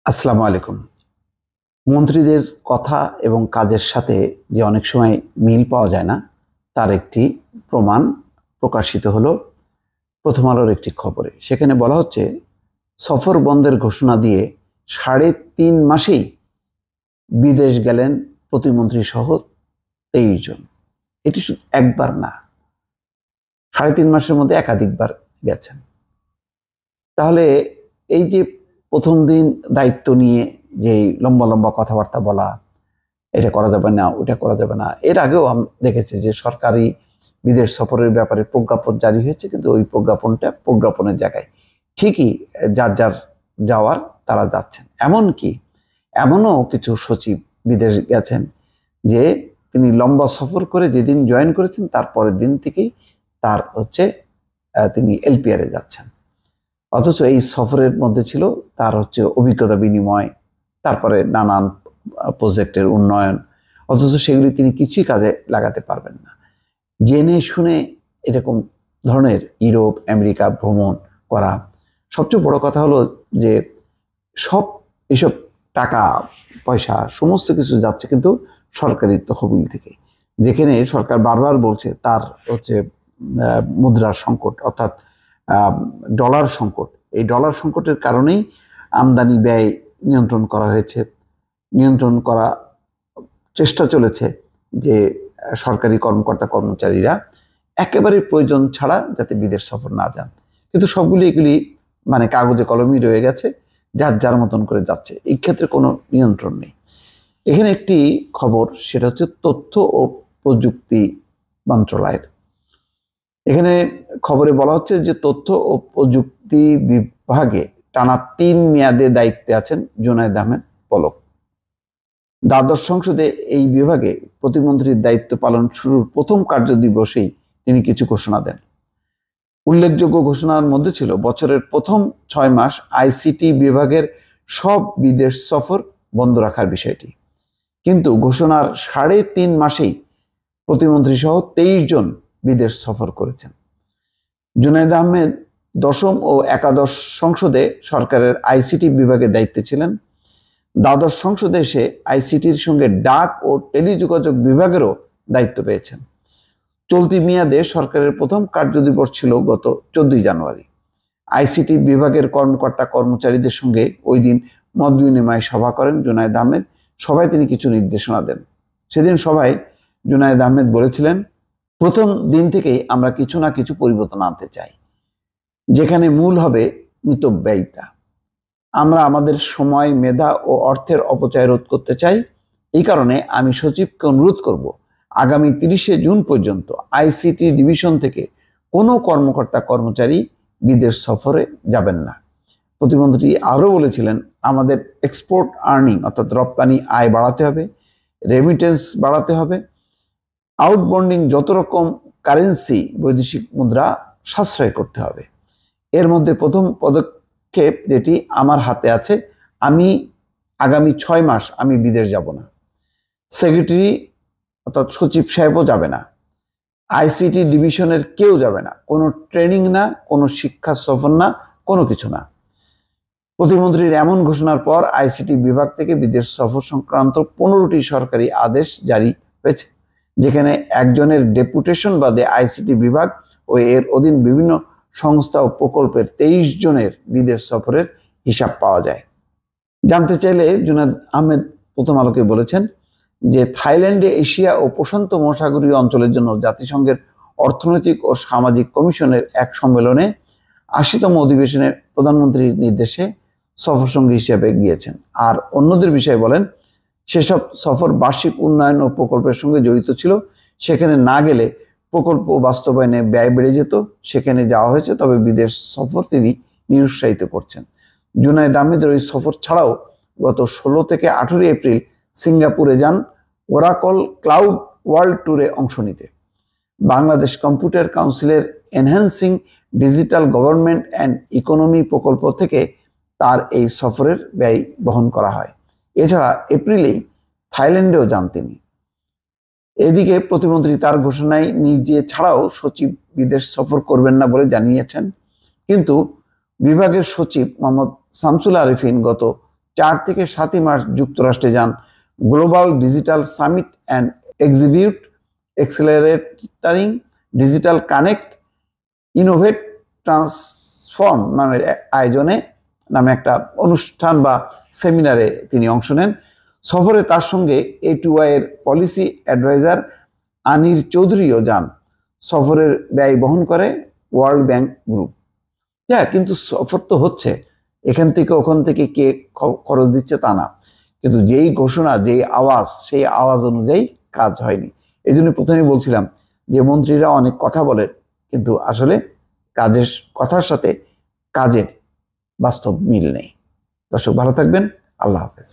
আসসালামু আলাইকুম। মন্ত্রীদের কথা এবং কাজের সাথে যে অনেক সময় মিল পাওয়া যায় না, তার একটি প্রমাণ প্রকাশিত হলো প্রথম আলোর একটি খবরে। সেখানে বলা হচ্ছে, সফর বন্ধের ঘোষণা দিয়ে ৩.৫ মাসেই বিদেশ গেলেন প্রতিমন্ত্রী সহ ২৩ জন। এটি শুধু একবার না, ৩.৫ মাসের মধ্যে একাধিকবার গেছেন। তাহলে এই যে প্রথম দিন দায়িত্ব নিয়ে যে লম্বা লম্বা কথাবার্তা বলা, এটা করা যাবে না, ওটা করা যাবে না, এর আগেও আমরা দেখেছি যে সরকারি বিদেশ সফরের ব্যাপারে প্রজ্ঞাপন জারি হয়েছে, কিন্তু ওই প্রজ্ঞাপনের জায়গায় ঠিকই যার যার যাওয়ার তারা যাচ্ছেন। এমনও কিছু সচিব বিদেশ গেছেন যে তিনি লম্বা সফর করে যেদিন জয়েন করেছেন তারপরের দিন থেকেই তিনি এলপিআরে যাচ্ছেন। অথচ এই সফরের মধ্যে ছিল তার অভিজ্ঞতা বিনিময়, তারপরে নানান প্রজেক্টের উন্নয়ন, অথচ সেগুলি তিনি কিছুই কাজে লাগাতে পারবেন না। জেনে শুনে এরকম ধরনের ইউরোপ আমেরিকা ভ্রমণ করা, সবচেয়ে বড় কথা হলো যে এসব টাকা পয়সা সমস্ত কিছু যাচ্ছে কিন্তু সরকারি তহবিল থেকে, যেখানে সরকার বারবার বলছে তার মুদ্রার সংকট, অর্থাৎ ডলার সংকট। এই ডলার সংকটের কারণেই আমদানি ব্যয় নিয়ন্ত্রণ করা চেষ্টা চলেছে যে সরকারি কর্মকর্তা কর্মচারীরা একেবারে প্রয়োজন ছাড়া যাতে বিদেশ সফর না যান। কিন্তু এগুলি মানে কাগজে কলমই রয়ে গেছে, যার যার মতন করে যাচ্ছে। এই ক্ষেত্রে কোনো নিয়ন্ত্রণ নেই। এখানে একটি খবর, সেটা হচ্ছে তথ্য ও প্রযুক্তি মন্ত্রণালয়ের। এখানে খবরে বলা হচ্ছে যে তথ্য ও প্রযুক্তি বিভাগে টানা ৩ মেয়াদে দায়িত্বে আছেন জুনায়েদ আহমেদ পলক। দ্বাদশ সংসদে এই বিভাগে প্রতিমন্ত্রীর দায়িত্ব পালন শুরুর প্রথম কার্যদিবসেই তিনি কিছু ঘোষণা দেন। উল্লেখযোগ্য ঘোষণার মধ্যে ছিল বছরের প্রথম ৬ মাস আইসিটি বিভাগের সব বিদেশ সফর বন্ধ রাখার বিষয়টি। কিন্তু ঘোষণার ৩.৫ মাসেই প্রতিমন্ত্রী সহ ২৩ জন বিদেশ সফর করেছেন। জুনায়েদ আহমেদ দশম ও একাদশ সংসদে সরকারের আইসিটি বিভাগের দায়িত্বে ছিলেন। দ্বাদশ সংসদে এসে আইসিটির সঙ্গে ডাক ও টেলিযোগাযোগ বিভাগেরও দায়িত্ব পেয়েছেন। চলতি মেয়াদে সরকারের প্রথম কার্যদিবস ছিল গত ১৪ জানুয়ারি। আইসিটি বিভাগের কর্মকর্তা কর্মচারীদের সঙ্গে ওই দিন মত বিনিময় সভা করেন জুনায়েদ আহমেদ। সভায় তিনি কিছু নির্দেশনা দেন। সেদিন সভায় জুনায়েদ আহমেদ বলেছিলেন, প্রথম দিন থেকেই আমরা কিছু না কিছু পরিবর্তন আনতে চাই, যেখানে মূল হবে মিতব্যয়িতা। আমরা আমাদের সময়, মেধা ও অর্থের অপচয় রোধ করতে চাই। এই কারণে আমি সচিবকে অনুরোধ করব, আগামী ৩০শে জুন পর্যন্ত আইসিটি ডিভিশন থেকে কোনো কর্মকর্তা কর্মচারী বিদেশ সফরে যাবেন না। প্রতিমন্ত্রী আরও বলেছিলেন, আমাদের এক্সপোর্ট আর্নিং অর্থাৎ রপ্তানি আয় বাড়াতে হবে, রেমিটেন্স বাড়াতে হবে, আউটবন্ডিং যত রকম কারেন্সি বৈদেশিক মুদ্রা সাশ্রয় করতে হবে। এর মধ্যে প্রথম পদক্ষেপ যেটি আমার হাতে আছে, আমি আগামী ৬ মাস আমি বিদেশ যাব না। সেক্রেটারি অর্থাৎ সচিব সাহেবও যাবে না, আইসিটি ডিভিশনের কেউ যাবে না, কোনো ট্রেনিং না, কোনো শিক্ষা সফর না, কোনো কিছু না। প্রতিমন্ত্রীর এমন ঘোষণার পর আইসিটি বিভাগ থেকে বিদেশ সফর সংক্রান্ত ১৫টি সরকারি আদেশ জারি হয়েছে, যেখানে একজনের ডেপুটেশন বাদে আইসিটি বিভাগ ও এর অধীন বিভিন্ন সংস্থা ও প্রকল্পের ২৩ জনের বিদেশ সফরের হিসাব পাওয়া যায়। জানতে চাইলে জুনায়েদ আহমেদ প্রথম আলোকে বলেছেন যে থাইল্যান্ডে এশিয়া ও প্রশান্ত মহাসাগরীয় অঞ্চলের জন্য জাতিসংঘের অর্থনৈতিক ও সামাজিক কমিশনের এক সম্মেলনে ৮০তম অধিবেশনে প্রধানমন্ত্রীর নির্দেশে সফরসঙ্গী হিসেবে গিয়েছেন। আর অন্যদের বিষয়ে বলেন, সেসব সফর বার্ষিক উন্নয়ন ও প্রকল্পের সঙ্গে জড়িত ছিল। সেখানে না গেলে প্রকল্প বাস্তবায়নে ব্যয় বেড়ে যেত। সেখানে যাওয়া হয়েছে, তবে বিদেশ সফর তিনি নিরুৎসাহিত করছেন। জুনায়েদ আহমেদের ওই সফর ছাড়াও গত ১৬ থেকে ১৮ এপ্রিল সিঙ্গাপুরে যান ওরাকল ক্লাউড ওয়ার্ল্ড ট্যুরে অংশ নিতে। বাংলাদেশ কম্পিউটার কাউন্সিলের enhancing digital government and economy প্রকল্প থেকে তার এই সফরের ব্যয় বহন করা হয়। এছাড়া এপ্রিলেই থাইল্যান্ডেও যান তিনি। এদিকে প্রতিমন্ত্রী তার ঘোষণায় নিজে ছাড়াও সচিব বিদেশ সফর করবেন না বলে জানিয়েছেন, কিন্তু বিভাগের সচিব মোহাম্মদ শামসুল আরিফিন গত 4 থেকে 7 মার্চ যুক্তরাষ্ট্রে যান গ্লোবাল ডিজিটাল সামিট অ্যান্ড এক্সিবিউট accelerating digital connect innovate transform নামের আয়োজনে নামে একটা অনুষ্ঠান বা সেমিনারে তিনি অংশ নেন। সফরে তার সঙ্গে A2I এর পলিসি অ্যাডভাইজার আনির চৌধুরীও যান। সফরের ব্যয় বহন করে ওয়ার্ল্ড ব্যাংক গ্রুপ। হ্যাঁ, কিন্তু সফর তো হচ্ছে, এখান থেকে ওখান থেকে কে খরচ দিচ্ছে তা না, কিন্তু যেই ঘোষণা, যেই আওয়াজ, সেই আওয়াজ অনুযায়ী কাজ হয়নি। এই জন্য প্রথমে বলছিলাম যে মন্ত্রীরা অনেক কথা বলেন, কিন্তু আসলে কাজের কথার সাথে কাজের বাস্তব মিল নেই। দর্শক ভালো থাকবেন, আল্লাহ হাফেজ।